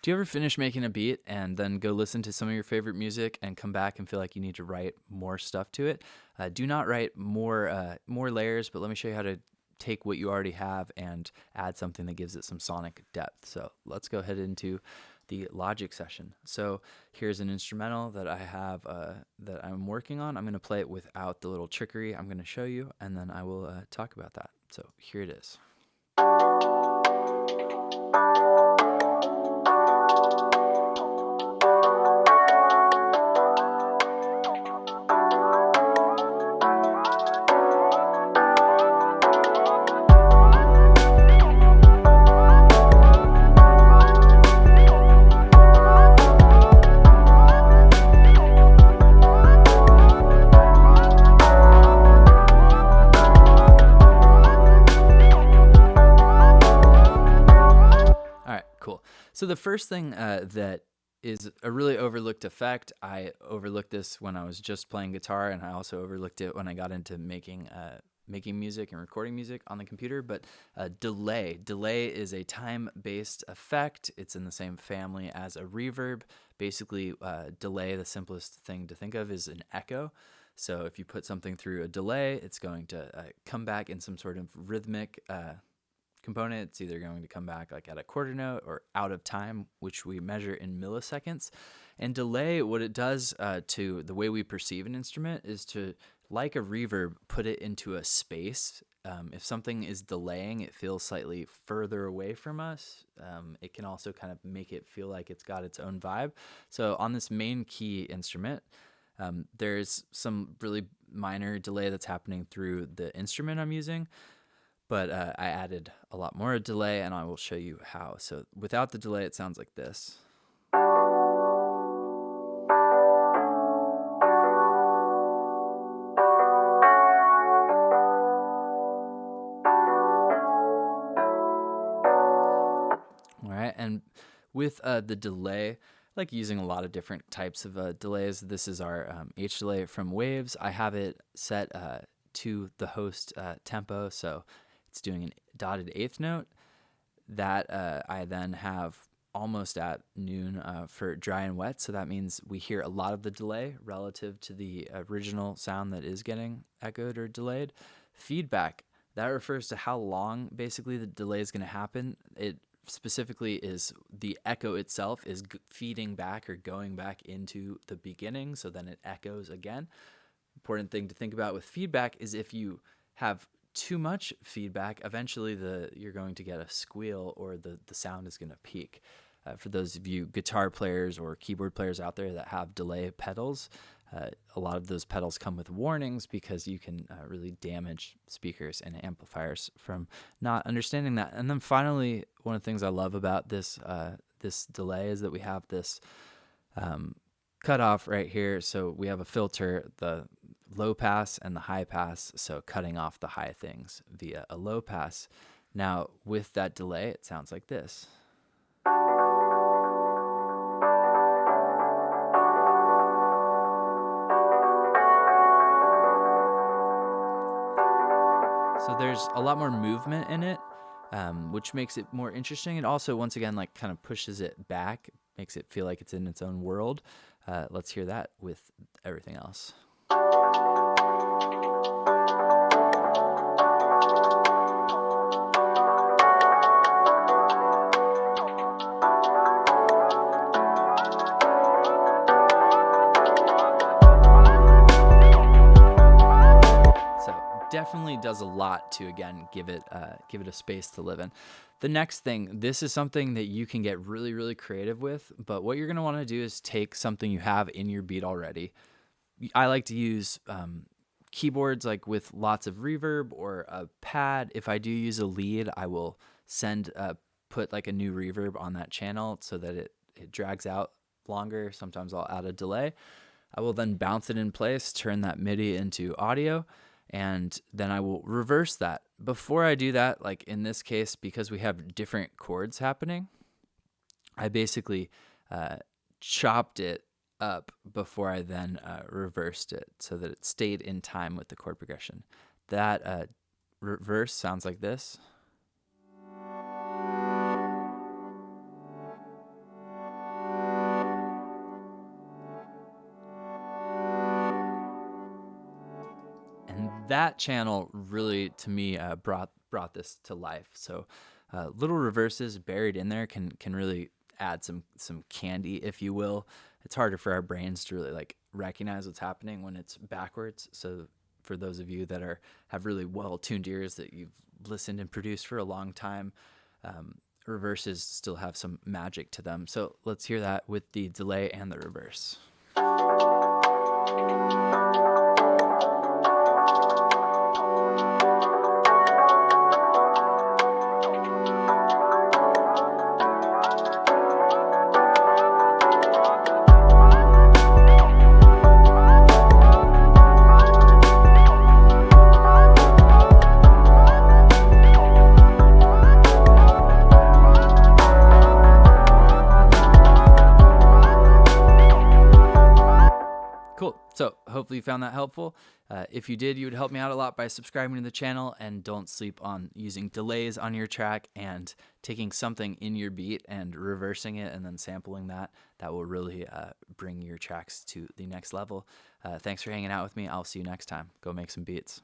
Do you ever finish making a beat and then go listen to some of your favorite music and come back and feel like you need to write more stuff to it? Do not write more layers, but let me show you how to take what you already have and add something that gives it some sonic depth. So let's go ahead into the Logic session. So here's an instrumental that I have that I'm working on. I'm going to play it without the little trickery I'm going to show you, and then I will talk about that. So here it is. All right, cool. So the first thing that is a really overlooked effect, I overlooked this when I was just playing guitar, and I also overlooked it when I got into making music and recording music on the computer. But delay. Delay is a time-based effect. It's in the same family as a reverb. Basically, delay, the simplest thing to think of is an echo. So if you put something through a delay, it's going to come back in some sort of rhythmic component. It's either going to come back like at a quarter note or out of time, which we measure in milliseconds. And delay, what it does to the way we perceive an instrument is to, like a reverb, put it into a space. If something is delaying, it feels slightly further away from us. It can also kind of make it feel like it's got its own vibe. So on this main key instrument, there's some really minor delay that's happening through the instrument I'm using. But I added a lot more delay, and I will show you how. So without the delay, it sounds like this. All right, and with the delay, I like using a lot of different types of delays. This is our H delay from Waves. I have it set to the host tempo, so it's doing a dotted eighth note. That I then have almost at noon for dry and wet, so that means we hear a lot of the delay relative to the original sound that is getting echoed or delayed. Feedback, that refers to how long basically the delay is going to happen. It specifically is the echo itself is feeding back or going back into the beginning, so then it echoes again. Important thing to think about with feedback is if you have too much feedback, eventually you're going to get a squeal or the sound is going to peak. For those of you guitar players or keyboard players out there that have delay pedals, a lot of those pedals come with warnings because you can really damage speakers and amplifiers from not understanding that. And then finally, one of the things I love about this delay is that we have this cutoff right here. So we have a filter, the low pass and the high pass, so cutting off the high things via a low pass. Now, with that delay, it sounds like this. So there's a lot more movement in it, which makes it more interesting. And also, once again, like kind of pushes it back, makes it feel like it's in its own world. Let's hear that with everything else. Definitely does a lot to, again, give it a space to live in. The next thing, this is something that you can get really, really creative with, but what you're going to want to do is take something you have in your beat already. I like to use keyboards like with lots of reverb or a pad. If I do use a lead, I will put like a new reverb on that channel so that it drags out longer. Sometimes I'll add a delay. I will then bounce it in place, turn that MIDI into audio, and then I will reverse that. Before I do that, like in this case, because we have different chords happening, I basically chopped it up before I then reversed it so that it stayed in time with the chord progression. That reverse sounds like this. that channel really, to me, brought this to life. So little reverses buried in there can really add some candy, if you will. It's harder for our brains to really like recognize what's happening when it's backwards. So for those of you that have really well tuned ears that you've listened and produced for a long time, reverses still have some magic to them. So let's hear that with the delay and the reverse. Cool. So hopefully you found that helpful. If you did, you would help me out a lot by subscribing to the channel, and don't sleep on using delays on your track and taking something in your beat and reversing it and then sampling that. That will really bring your tracks to the next level. Thanks for hanging out with me. I'll see you next time. Go make some beats.